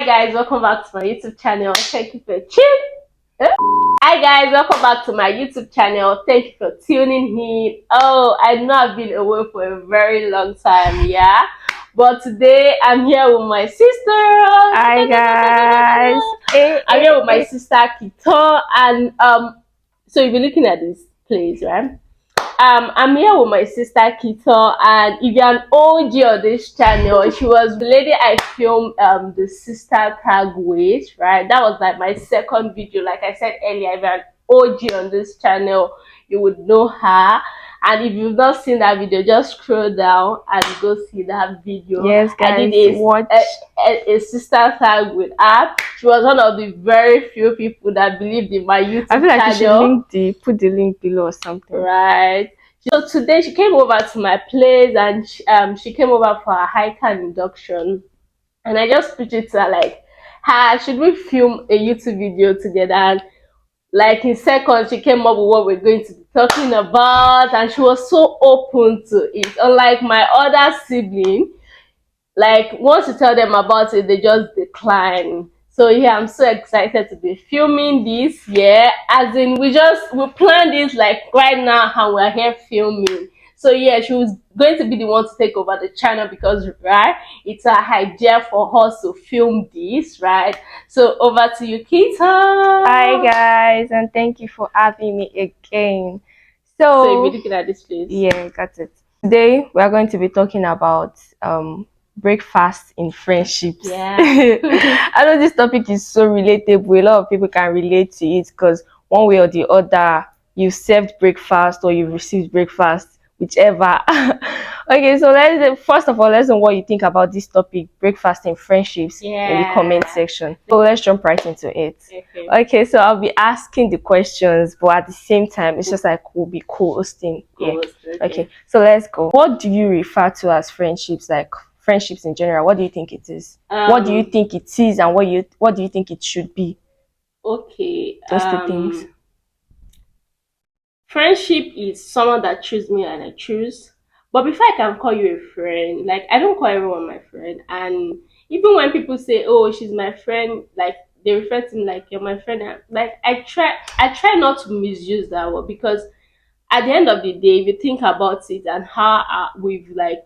Hi guys, welcome back to my YouTube channel. Thank you for Hi guys, welcome back to my YouTube channel. Thank you for tuning in. Oh, I know I've been away for a very long time, yeah. But today I'm here with my sister. Hi guys. I'm here with my sister Kito, and so you'll be looking at this place, right? I'm here with my sister Kito, and if you're an OG on this channel, she was the lady I filmed the sister tag with, right? That was like my second video. Like I said earlier, if you're an OG on this channel, you would know her. And if you've not seen that video, just scroll down and go see that video. Yes, I did guys, watch. a sister tag with her. She was one of the very few people that believed in my YouTube I feel like you should channel. put the link below or something. Right. So today she came over to my place, and she came over for a hiker induction, and I just pitched it to her like, "Hi, should we film a YouTube video together?" And like in seconds, she came up with what we're going to be talking about, and she was so open to it. Unlike my other sibling, like once you tell them about it, they just decline. So yeah, I'm so excited to be filming this. Yeah, as in we planned this like right now, and we're here filming. So yeah, she was going to be the one to take over the channel because right, it's a idea for us to film this, right? So over to you, Kita. Hi guys, and thank you for having me again. So you'll be looking at this place. Yeah, got it. Today we are going to be talking about breakfast in friendships. Yeah. I know this topic is so relatable. A lot of people can relate to it because one way or the other, you served breakfast or you received breakfast, whichever. Okay, so first of all, let's know what you think about this topic, breakfast in friendships, in the comment section. So let's jump right into it. Okay, so I'll be asking the questions, but at the same time, it's just like we'll be co-hosting. Yeah. Okay, so let's go. What do you refer to as friendships, like friendships in general? What do you think it is? What do you think it is, and what do you think it should be? Okay. Those two things. Friendship is someone that choose me and I choose. But before I can call you a friend, like I don't call everyone my friend. And even when people say, "Oh, she's my friend," like they refer to me like you're my friend. Like I try not to misuse that word because at the end of the day, if you think about it and how we've like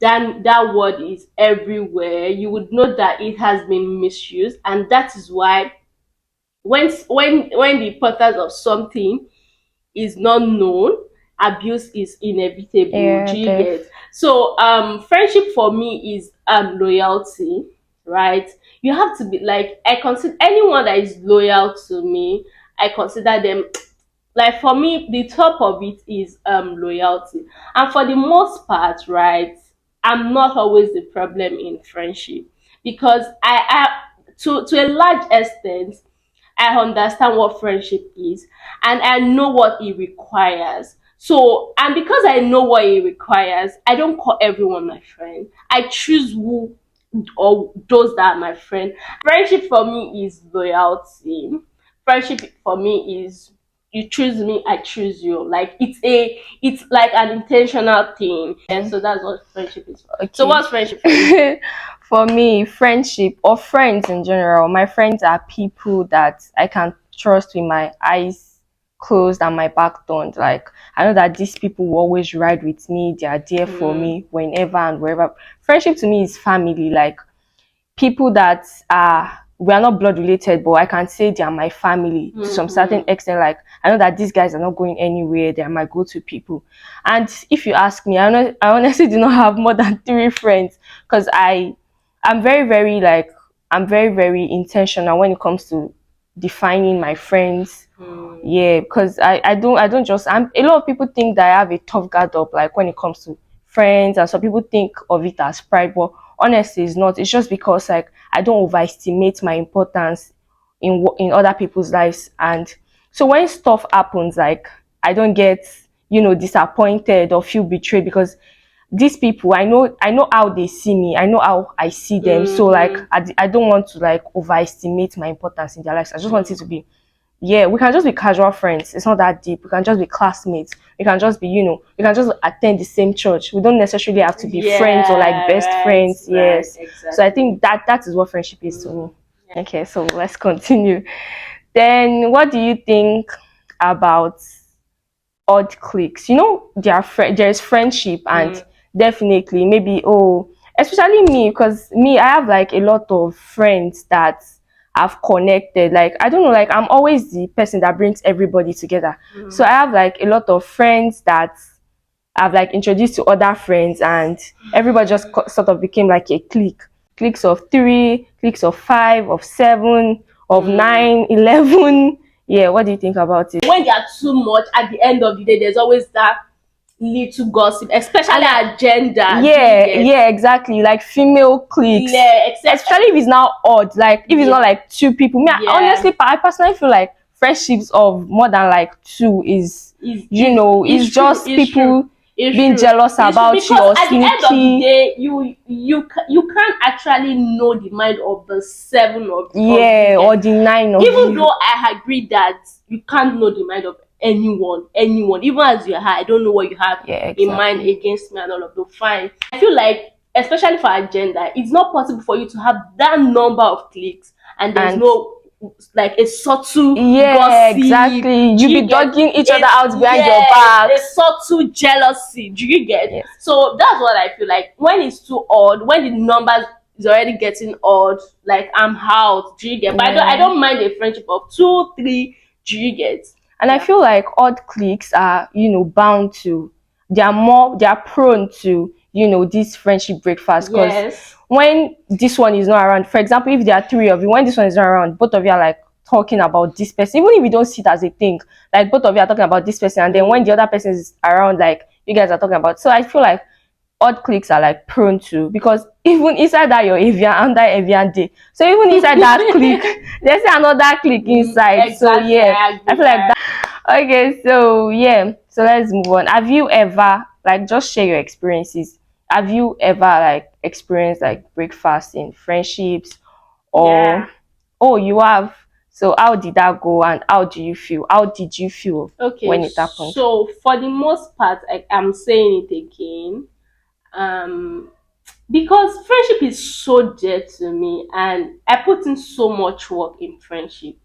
that word is everywhere, you would know that it has been misused, and that is why when the importance of something is not known, abuse is inevitable. Yeah, Do you get? So friendship for me is loyalty, right? You have to be like, I consider anyone that is loyal to me, I consider them like, for me the top of it is loyalty. And for the most part, right, I'm not always the problem in friendship because to a large extent I understand what friendship is and I know what it requires. So, and because I know what it requires, I don't call everyone my friend. I choose who or those that are my friend. Friendship for me is loyalty. Friendship for me is you choose me, I choose you. Like it's like an intentional thing. And so that's what friendship is for. Okay. So what's friendship for you? For me, friendship or friends in general, my friends are people that I can trust with my eyes closed and my back turned. Like I know that these people will always ride with me, they are there for me whenever and wherever. Friendship to me is family, like people that are we are not blood related, but I can say they are my family to some certain extent. Like I know that these guys are not going anywhere, they are my go-to people. And if you ask me, I honestly do not have more than 3 friends because I'm very, very intentional when it comes to defining my friends. Yeah, because I don't just a lot of people think that I have a tough guard up like when it comes to friends, and some people think of it as pride, but honestly it's not. It's just because like I don't overestimate my importance in other people's lives. And so when stuff happens, like I don't get disappointed or feel betrayed because these people I know how they see me, I know how I see them. So like I don't want to like overestimate my importance in their lives. I just want it to be yeah, we can just be casual friends. It's not that deep. We can just be classmates. We can just be, we can just attend the same church. We don't necessarily have to be friends or like Yeah, best right, friends. right, Yes. So I exactly. think that is what friendship is to me. Okay, so let's continue. Then what do you think about odd cliques? There's friendship and Mm, definitely maybe, especially me, because me, I have like a lot of friends that I've connected. Like, I don't know, like I'm always the person that brings everybody together. So I mm. have like a lot of friends that I've like introduced to other friends, and everybody just sort of became like a clique. Cliques of three, cliques of five, of seven, of Mm. 9, 11. Yeah, what do you think about it? When they are too much, at the end of the day, there's always that little gossip, especially And I, agenda. Do you yeah, get? yeah, exactly. Like female cliques, Yeah, except especially if it's now odd. Like if it's yeah, not like two people. Me, yeah. honestly, I personally feel like friendships of more than like two is, is It's true. just It's true. people It's being true. jealous It's true about you because or at the end of the sneaky. day, you can't actually know the mind of the seven of you Yeah, get. or the 9 of Even you. though I agree that you can't know the mind of anyone, even as you are, I don't know what you have Yeah, in mind exactly. against me and all of those. Fine. I feel like, especially for agenda, it's not possible for you to have that number of clicks and there's And no like a subtle yeah, gossip. exactly. Do You be you get? dogging each other It's out behind your yes, a backs. subtle jealousy. Do you get? Yes. So that's what I feel like. When it's too odd, when the numbers is already getting odd, like I'm out. Do you get? But I Yeah. don't mind a friendship of two, three. Do you get? And I Yeah. feel like odd cliques are, bound to, they are prone to, this friendship breakfast. Because Yes. when this one is not around, for example, if there are three of you, when this one is not around, both of you are like talking about this person, even if you don't see it as a thing, like both of you are talking about this person, and then when the Mm. other person is around, like you guys are talking about. So I feel like odd cliques are like prone to, because even inside that your avian under avian day, so even inside that clique there's another clique inside. So Exactly. yeah, I I agree. feel like that. Okay, so yeah, so let's move on. Have you ever, like, just share your experiences, have you ever like experienced like breakfast in friendships, or Yeah. oh, you have? So how did that go, and how did you feel Okay. when it happened? So for the most part, I'm saying it again. Um, because friendship is so dear to me and I put in so much work in friendship.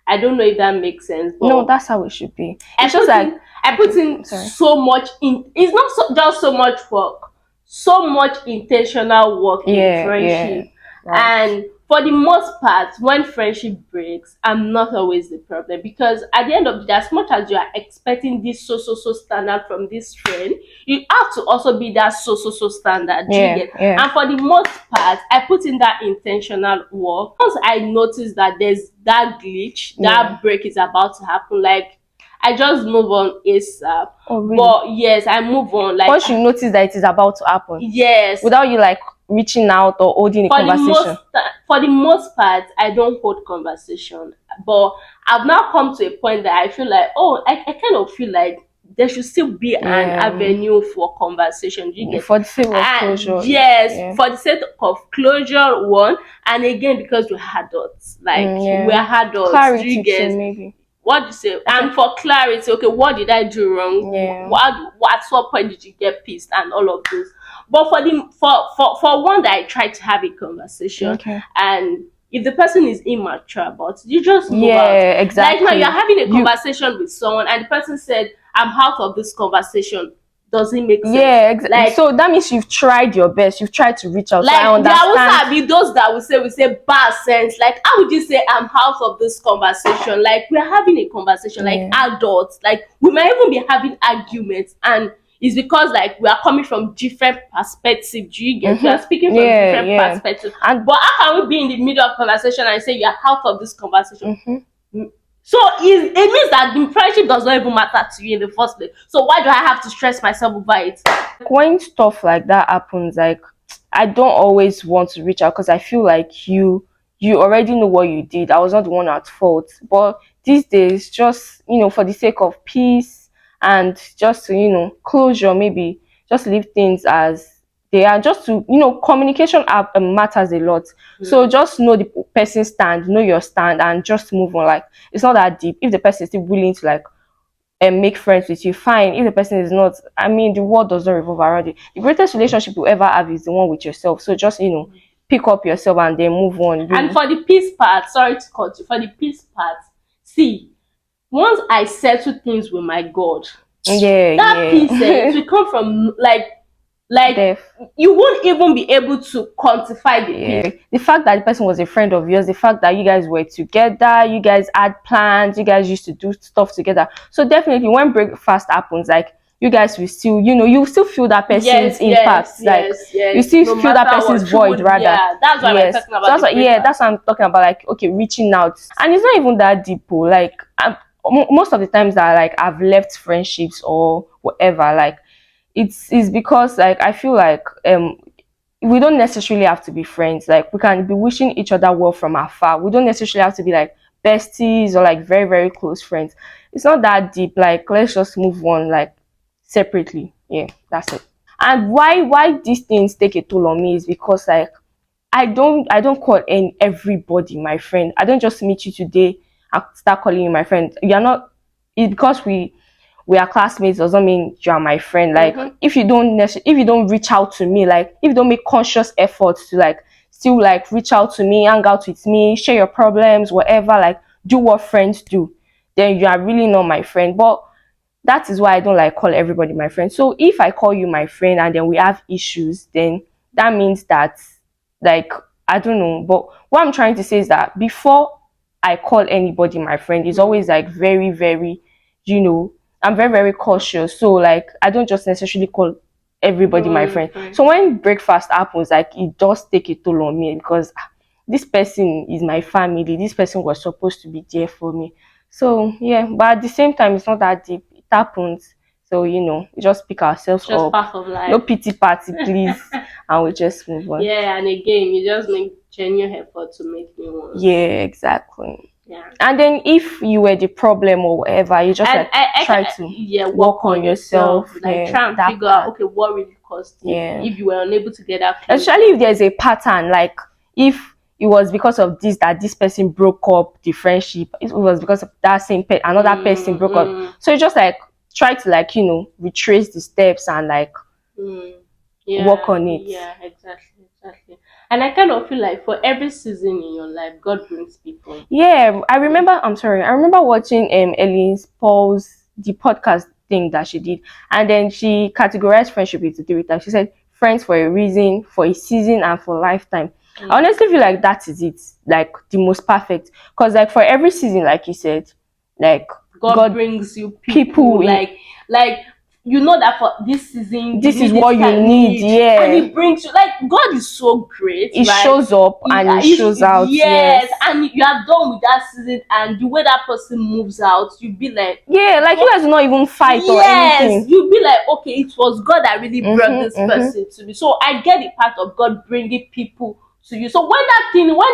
I don't know if that makes sense, No, but that's how it should be. It's just like, I put okay, I'm in sorry. so much in it's not just so much work, so much intentional work in Yeah, yeah, friendship. right. And for the most part, when friendship breaks, I'm not always the problem because at the end of the day, as much as you are expecting this so standard from this friend, you have to also be that so standard. Do you Yeah, get? yeah, And for the most part, I put in that intentional work. Once I notice that there's that glitch, yeah. that break is about to happen, like I just move on ASAP. Oh, really? But yes, I move on. Like Once you notice that it is about to happen, yes, without you like reaching out or holding a for the most conversation. for the most part, I don't hold conversation. But I've now come to a point that I feel like, oh, I kind of feel like there should still be an Yeah, avenue for conversation. Do you get? for the sake of And closure. yes, Yeah, for the sake of closure, one, and again because we're adults, like we're yeah. adults. Do you Clarity too, get? maybe. What do you say? Okay. And for clarity, okay, what did I do wrong? Yeah, At what point did you get pissed and all of those? But for one that I tried to have a conversation, okay. and if the person is immature about it, you just move out. Yeah, Like now you're exactly. having a You, conversation with someone and the person said, I'm out of this conversation. Does it make sense? yeah, Like so that means you've tried your best. You've tried to reach out. So I there will understand. also be those that will say bad sense. Like how would you say I'm out of this conversation? Like we're having a conversation like Yeah. adults. Like we might even be having arguments and it's because like we are coming from different perspectives. Do you get? We are speaking from Yeah, different yeah. perspectives. And But how can we be in the middle of conversation and say you're out of this conversation? mhm. So it means that the friendship does not even matter to you in the first place. So why do I have to stress myself over it? When stuff like that happens, like, I don't always want to reach out because I feel like you already know what you did. I was not the one at fault. But these days, just, for the sake of peace and just to, closure, maybe just leave things as they are, just to, communication matters a lot. So Mm. just know the person's stand, know your stand, and just move on. Like, it's not that deep. If the person is still willing to, like, make friends with you, fine. If the person is not, I mean, the world does not revolve around you. The greatest relationship you ever have is the one with yourself. So just, pick up yourself and then move on. And You, for the peace part, sorry to cut you, for the peace part, see, once I settle things with my God, yeah, that peace, it yeah. will come from like Def. you won't even be able to quantify the peace. Yeah. The fact that the person was a friend of yours, the fact that you guys were together, you guys had plans, you guys used to do stuff together. So definitely when breakfast happens, like, you guys will still, you still feel that person's Yes, impact. yes, Like, yes, you yes. still No feel that matter person's what, she void, would. rather. Yeah, that's why we're Yes. talking So about that's the what, yeah, breakup. that's what I'm talking about. Like, okay, reaching out. And it's not even that deep. Like, most of the times that, like, I've left friendships or whatever, like, it's because, like, I feel like we don't necessarily have to be friends. Like, we can be wishing each other well from afar. We don't necessarily have to be like besties or like very, very close friends. It's not that deep. Like, let's just move on, like, separately. Yeah, that's it. And why these things take a toll on me is because, like, I don't call everybody my friend. I don't just meet you today and start calling you my friend. You're not. It's because we are classmates doesn't mean you are my friend. Like, Mm-hmm. if you don't reach out to me, like, if you don't make conscious efforts to, like, still, like, reach out to me, hang out with me, share your problems, whatever, like, do what friends do, then you are really not my friend. But that is why I don't, like, call everybody my friend. So if I call you my friend and then we have issues, then that means that, like, I don't know. But what I'm trying to say is that before I call anybody my friend, it's Mm. always, like, very, very, you know, I'm very, very cautious. So, like, I don't just necessarily call everybody my Everyone friend. friend. So when breakfast happens, like, it does take a toll on me because this person is my family. This person was supposed to be there for me. So yeah, but at the same time, it's not that deep. It happens. So, we just pick It's ourselves just up. part of No life. pity party, please, and we just move on. Yeah, and again, you just make genuine effort to make new ones. Yeah, exactly. Yeah. And then if you were the problem or whatever, you just, And like, try to yeah, work work on on yourself. yourself. Like, Yeah, try and that figure out, part. okay, what really caused it. Yeah. If you were unable to get that Especially closure. if there's a pattern, like, if it was because of this that this person broke up the friendship, it was because of that same another person Mm, broke up. mm, So you just, like, try to, like, retrace the steps and, like, mm. work Yeah, on it. yeah, exactly, exactly. And I kind of feel like for every season in your life, God brings people. Yeah, I'm sorry, I remember watching Ellen Paul's the podcast thing that she did, and then she categorized friendship into three types. She said friends for a reason, for a season, and for lifetime. I Mm. honestly feel like that is it, like, the most perfect, because, like, for every season, like you said, like, God God, brings you people people like you know that for this season you this is need what this you kind of need. need, and Yeah, He brings you. Like, God is so great, it right? shows up and it shows out. Yes, Yes. and you are done with that season, and the way that person moves out, you be like, Yeah, like, you what? guys will not even fight or Yes, anything. you'll be like, okay, it was God that really brought Mm-hmm, this mm-hmm. person to me. So I get the part of God bringing people to you. So when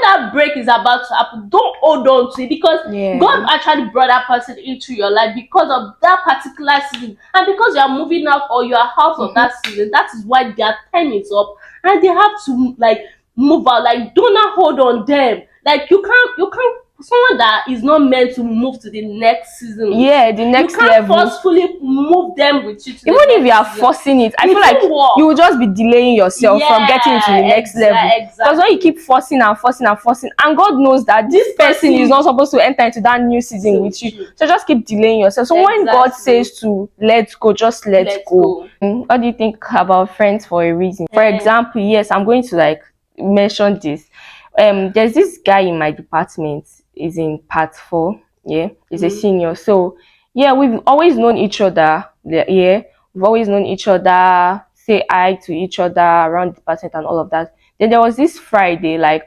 that break is about to happen, don't hold on to it, because God Yeah. actually brought that person into your life because of that particular season, and because you are moving out or you are out of Mm-hmm. that season. That is why their time is up, and they have to, like, move out. Like, do not hold on them. Like, you can't someone that is not meant to move to the next season with Yeah, you, the you next can't level. forcefully move them with you to the Even if you next are season. forcing it, I It feel like won't you work. will just be delaying yourself from getting into the Yeah, next level. Because when you exactly. keep forcing and forcing and forcing, and God knows that this This person is person not supposed to enter into that new season with with you, you. so just keep delaying yourself. So when God Exactly. says to let go, just let Let's go. go. What do you think about friends for a reason? For example, yes, I'm going to, like, mention this. There's this guy in my department. Is in part 4. Yeah, he's a Mm. senior. So yeah, we've always known each other. Yeah, we've always known each other, say hi to each other around the department and all of that. Then there was this Friday, like,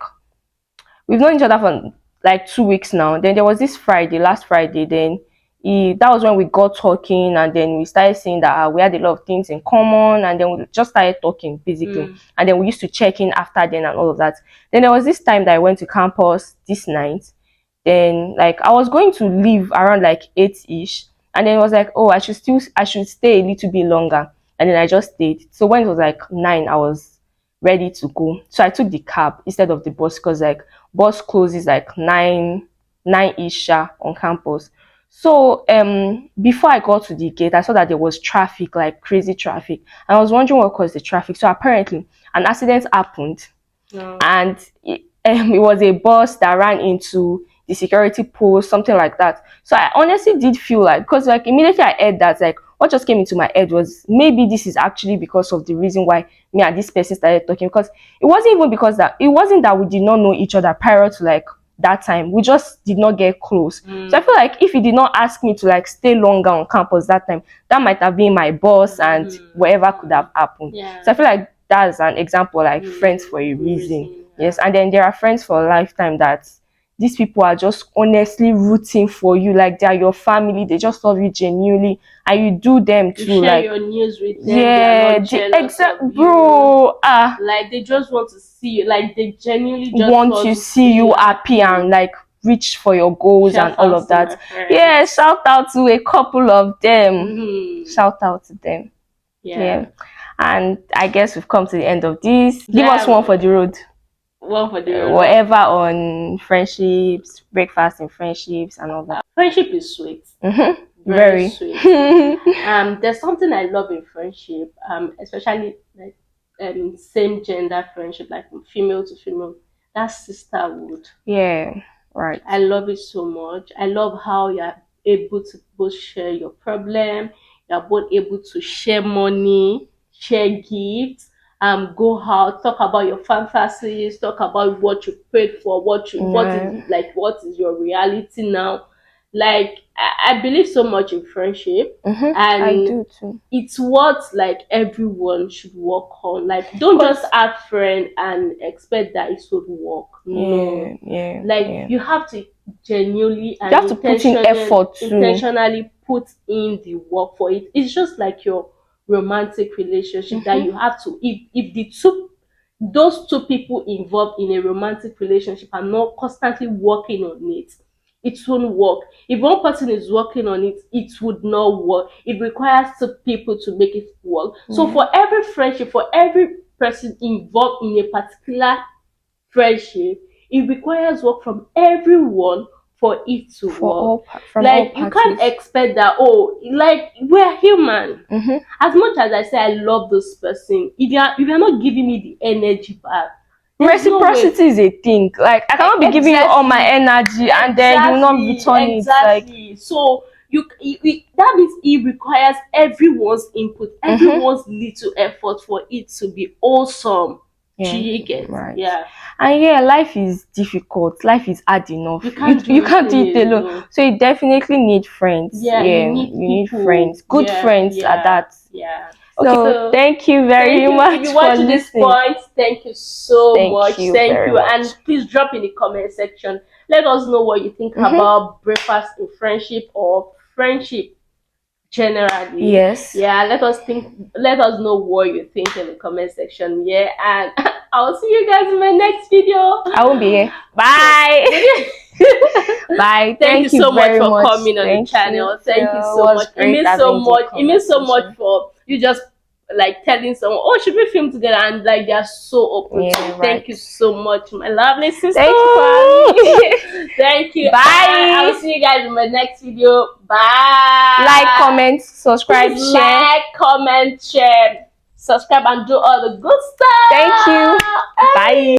we've known each other for like 2 weeks now. Then there was this Friday, last Friday. Then that was when we got talking, and then we started saying that we had a lot of things in common, and then we just started talking basically. Mm. And then we used to check in after then and all of that. Then there was this time that I went to campus this night. Then, like, I was going to leave around like 8ish, and then it was like, oh, I should stay a little bit longer. and then I just stayed. So when it was like 9, I was ready to go. So I took the cab instead of the bus because like bus closes like 9 ish on campus. So before I got to the gate, I saw that there was traffic, like crazy traffic. And I was wondering what caused the traffic. So apparently an accident happened, No. and it was a bus that ran into the security post, something like that. So I honestly did feel like, because like immediately I heard that, like what just came into my head was maybe this is actually because of the reason why me and this person started talking. Because it wasn't even because that it wasn't that we did not know each other prior to like that time. We just did not get close. So I feel like if he did not ask me to like stay longer on campus that time, that might have been my boss and whatever could have happened. Yeah. So I feel like that's an example, like friends for a reason. Yes, and then there are friends for a lifetime that these people are just honestly rooting for you, like they are your family, they just love you genuinely, and you do them You too, share like your news with them. They yeah, are not jealous of bro, you. Like they just want to see you. Like they genuinely just want to see you happy and like reach for your goals and Shout all out of to my that. friends. Yeah, shout out to a couple of them. Shout out to them. Yeah. And I guess we've come to the end of this. Give us one for the road. One for the road. Whatever on friendships, breakfast in friendships, and all that. Friendship is sweet. Very sweet. There's something I love in friendship, especially like same gender friendship, like from female to female. That's sisterhood. Yeah, right. I love it so much. I love how you're able to both share your problem. You're both able to share money, share gifts, go out, talk about your fantasies, talk about what you prayed for, what is your reality now. Like I believe so much in friendship, and I do too. it's what like everyone should work on. Like don't just have friend and expect that it would work. No, you have to genuinely and you have to put in effort too. Intentionally put in the work for it. It's just like your romantic relationship that you have to, if those two people involved in a romantic relationship are not constantly working on it, it won't work. If one person is working on it, it would not work. It requires two people to make it work. So for every friendship, for every person involved in a particular friendship, it requires work from everyone for it to work. Like you can't expect that, oh, like we're human. As much as I say I love this person, if you're not giving me the energy back, reciprocity is a thing. Like I cannot be giving you all my energy and then you will not return it. Like so that means it requires everyone's input, everyone's little effort for it to be awesome. You get and life is difficult, life is hard enough. You can't do it alone. So you definitely need friends. You need friends, good friends at that. Okay, so thank you very much. If you watch this point, thank you so much. Thank you. Much. And please drop in the comment section. Let us know what you think about breakfast in friendship or friendship generally. Yes. Yeah, let us know what you think in the comment section. Yeah, and I'll see you guys in my next video. I won't be here. Bye. Bye. Thank you so much for coming on the channel. Thank you so much. It means so much. It means so much for you just like telling someone, oh, should we film together? And like they are so open. Thank you so much, my lovely sister. Thank you. Thank you. Bye. I'll see you guys in my next video. Bye. Like, comment, subscribe, please share. Like, comment, share, subscribe, and do all the good stuff. Thank you. Bye.